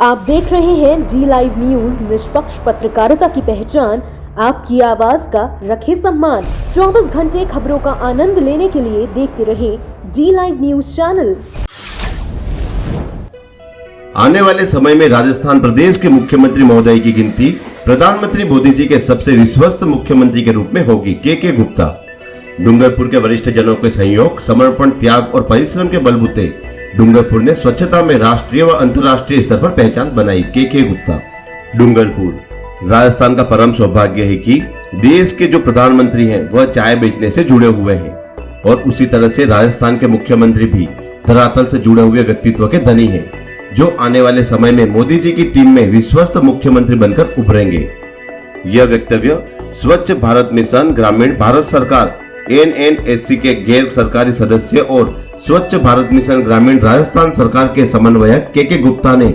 आप देख रहे हैं डी लाइव न्यूज, निष्पक्ष पत्रकारिता की पहचान, आपकी आवाज का रखे सम्मान। 24 घंटे खबरों का आनंद लेने के लिए देखते रहें डी लाइव न्यूज चैनल। आने वाले समय में राजस्थान प्रदेश के मुख्यमंत्री महोदय की गिनती प्रधानमंत्री मोदी जी के सबसे विश्वस्त मुख्यमंत्री के रूप में होगी। के गुप्ता। डूंगरपुर के वरिष्ठ जनों के सहयोग, समर्पण, त्याग और परिश्रम के बलबूते डूंगरपुर ने स्वच्छता में राष्ट्रीय व अंतर्राष्ट्रीय स्तर पर पहचान बनाई। के गुप्ता। डूंगरपुर। राजस्थान का परम सौभाग्य है कि देश के जो प्रधानमंत्री हैं वह चाय बेचने से जुड़े हुए हैं और उसी तरह से राजस्थान के मुख्यमंत्री भी धरातल से जुड़े हुए व्यक्तित्व के धनी हैं, जो आने वाले समय में मोदी जी की टीम में विश्वस्त मुख्यमंत्री बनकर उभरेंगे। यह वक्तव्य स्वच्छ भारत मिशन ग्रामीण, भारत सरकार NNSC के गैर सरकारी सदस्य और स्वच्छ भारत मिशन ग्रामीण राजस्थान सरकार के समन्वयक के गुप्ता ने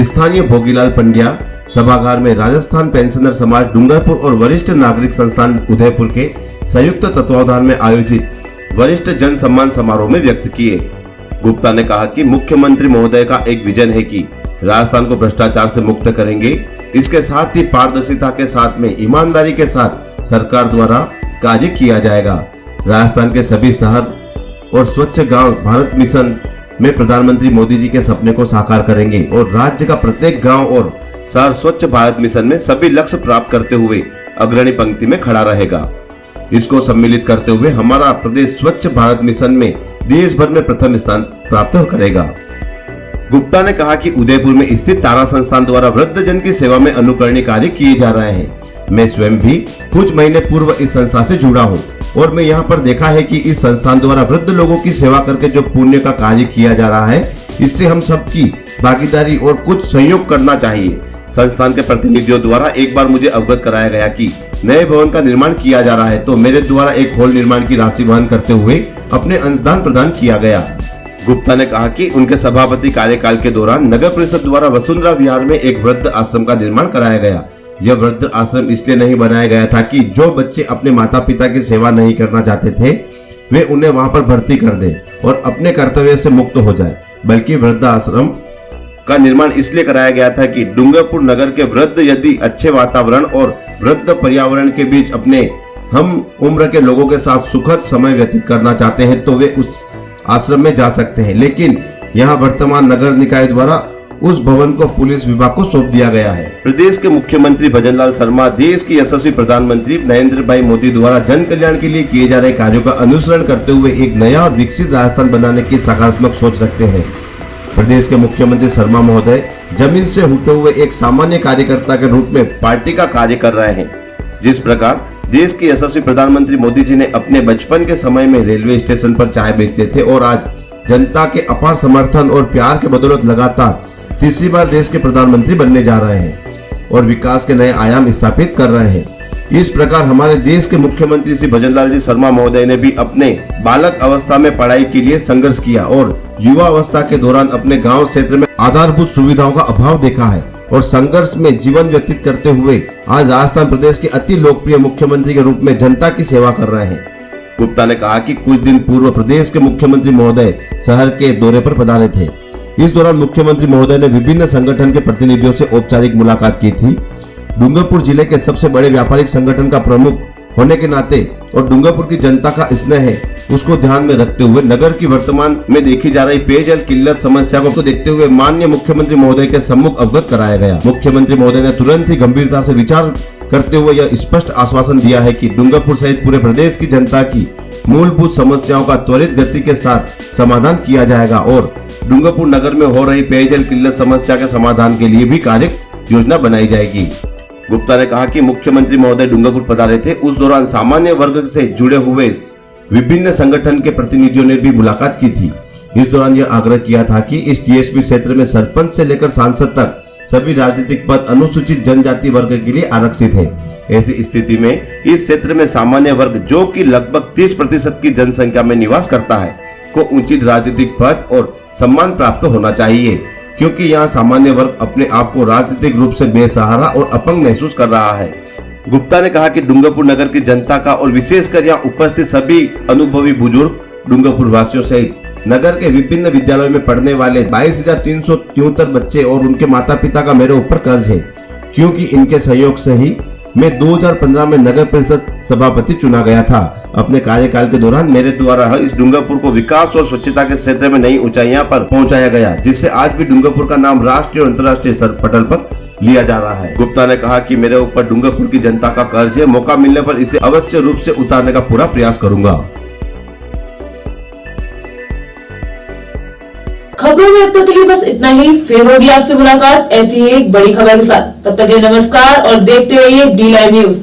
स्थानीय भोगीलाल पंड्या सभागार में राजस्थान पेंशनर समाज डूंगरपुर और वरिष्ठ नागरिक संस्थान उदयपुर के संयुक्त तत्वावधान में आयोजित वरिष्ठ जन सम्मान समारोह में व्यक्त किए। गुप्ता ने कहा कि मुख्यमंत्री महोदय का एक विजन है कि राजस्थान को भ्रष्टाचार से मुक्त करेंगे। इसके साथ ही पारदर्शिता के साथ में ईमानदारी के साथ सरकार द्वारा कार्य किया जाएगा। राजस्थान के सभी शहर और स्वच्छ गांव भारत मिशन में प्रधानमंत्री मोदी जी के सपने को साकार करेंगे और राज्य का प्रत्येक गांव और शहर स्वच्छ भारत मिशन में सभी लक्ष्य प्राप्त करते हुए अग्रणी पंक्ति में खड़ा रहेगा। इसको सम्मिलित करते हुए हमारा प्रदेश स्वच्छ भारत मिशन में देश भर में प्रथम स्थान प्राप्त करेगा। गुप्ता ने कहा कि उदयपुर में स्थित तारा संस्थान द्वारा वृद्धजन की सेवा में अनुकरणीय कार्य किए जा रहे हैं। मैं स्वयं भी कुछ महीने पूर्व इस संस्था से जुड़ा हूं और मैं यहां पर देखा है कि इस संस्थान द्वारा वृद्ध लोगों की सेवा करके जो पुण्य का कार्य किया जा रहा है, इससे हम सबकी भागीदारी और कुछ सहयोग करना चाहिए। संस्थान के प्रतिनिधियों द्वारा एक बार मुझे अवगत कराया गया कि नए भवन का निर्माण किया जा रहा है, तो मेरे द्वारा एक हॉल निर्माण की राशि वहन करते हुए अपने अंशदान प्रदान किया गया। गुप्ता ने कहा कि उनके सभापति कार्यकाल के दौरान नगर परिषद द्वारा वसुंधरा विहार में एक वृद्ध आश्रम का निर्माण कराया गया। यह वृद्ध आश्रम इसलिए नहीं बनाया गया था कि जो बच्चे अपने माता पिता की सेवा नहीं करना चाहते थे वे उन्हें वहां पर भर्ती कर दें और अपने कर्तव्य से मुक्त हो जाए, बल्कि वृद्ध आश्रम का निर्माण इसलिए कराया गया था कि डूंगरपुर नगर के वृद्ध यदि अच्छे वातावरण और वृद्ध पर्यावरण के बीच अपने हम उम्र के लोगों के साथ सुखद समय व्यतीत करना चाहते हैं तो वे उस आश्रम में जा सकते हैं। लेकिन यहाँ वर्तमान नगर निकाय द्वारा उस भवन को पुलिस विभाग को सौंप दिया गया है। प्रदेश के मुख्यमंत्री भजनलाल शर्मा देश की यशस्वी प्रधानमंत्री नरेंद्र भाई मोदी द्वारा जन कल्याण के लिए किए जा रहे कार्यों का अनुसरण करते हुए एक नया और विकसित राजस्थान बनाने की सकारात्मक सोच रखते हैं। प्रदेश के मुख्यमंत्री शर्मा महोदय जमीन से उठे हुए एक सामान्य कार्यकर्ता के रूप में पार्टी का कार्य कर रहे हैं। जिस प्रकार देश के यशस्वी प्रधानमंत्री मोदी जी ने अपने बचपन के समय में रेलवे स्टेशन पर चाय बेचते थे और आज जनता के अपार समर्थन और प्यार के बदौलत लगातार तीसरी बार देश के प्रधानमंत्री बनने जा रहे हैं और विकास के नए आयाम स्थापित कर रहे हैं। इस प्रकार हमारे देश के मुख्यमंत्री श्री भजनलाल जी शर्मा महोदय ने भी अपने बालक अवस्था में पढ़ाई के लिए संघर्ष किया और युवा अवस्था के दौरान अपने गांव क्षेत्र में आधारभूत सुविधाओं का अभाव देखा है और संघर्ष में जीवन व्यतीत करते हुए आज राजस्थान प्रदेश के अति लोकप्रिय मुख्यमंत्री के रूप में जनता की सेवा कर रहे हैं। गुप्ता ने कहा कि कुछ दिन पूर्व प्रदेश के मुख्यमंत्री महोदय शहर के दौरे पर पधारे थे। इस दौरान मुख्यमंत्री महोदय ने विभिन्न संगठन के प्रतिनिधियों से औपचारिक मुलाकात की थी। डूंगरपुर जिले के सबसे बड़े व्यापारिक संगठन का प्रमुख होने के नाते और डूंगरपुर की जनता का स्नेह है उसको ध्यान में रखते हुए नगर की वर्तमान में देखी जा रही पेयजल किल्लत समस्या को देखते हुए माननीय मुख्यमंत्री महोदय के सम्मुख अवगत कराया गया। मुख्यमंत्री महोदय ने तुरंत ही गंभीरता से विचार करते हुए यह स्पष्ट आश्वासन दिया है कि डूंगरपुर सहित पूरे प्रदेश की जनता की मूलभूत समस्याओं का त्वरित गति के साथ समाधान किया जाएगा और डूंगरपुर नगर में हो रही पेयजल किल्लत समस्या के समाधान के लिए भी कार्य योजना बनाई जाएगी। गुप्ता ने कहा कि मुख्यमंत्री महोदय डूंगरपुर पधारे थे, उस दौरान सामान्य वर्ग से जुड़े हुए विभिन्न संगठन के प्रतिनिधियों ने भी मुलाकात की थी। इस दौरान यह आग्रह किया था कि इस टीएसपी क्षेत्र में सरपंच से लेकर सांसद तक सभी राजनीतिक पद अनुसूचित जनजाति वर्ग के लिए आरक्षित है। ऐसी स्थिति में इस क्षेत्र में सामान्य वर्ग जो कि लगभग 30% की जनसंख्या में निवास करता है को उचित राजनीतिक पद और सम्मान प्राप्त होना चाहिए, क्योंकि यहाँ सामान्य वर्ग अपने आप को राजनीतिक रूप से बेसहारा और अपंग महसूस कर रहा है। गुप्ता ने कहा कि डूंगरपुर नगर की जनता का और विशेषकर यहाँ उपस्थित सभी अनुभवी बुजुर्ग डूंगरपुर वासियों सहित नगर के विभिन्न विद्यालयों में पढ़ने वाले 22,373 बच्चे और उनके माता पिता का मेरे ऊपर कर्ज है, क्योंकि इनके सहयोग से ही मैं 2015 में नगर परिषद सभापति चुना गया था। अपने कार्यकाल के दौरान मेरे द्वारा इस डूंगरपुर को विकास और स्वच्छता के क्षेत्र में नई ऊंचाइयां पर पहुंचाया गया, जिससे आज भी डूंगरपुर का नाम राष्ट्रीय और अंतर्राष्ट्रीय पटल पर लिया जा रहा है। गुप्ता ने कहा कि मेरे ऊपर डूंगरपुर की जनता का कर्ज है, मौका मिलने पर इसे अवश्य रूप से उतारने का पूरा प्रयास करूंगा। खबरों में अब तक के लिए बस इतना ही। फिर होगी आपसे मुलाकात ऐसी ही एक बड़ी खबर के साथ। तब तक के लिए नमस्कार और देखते रहिए डी लाइव न्यूज।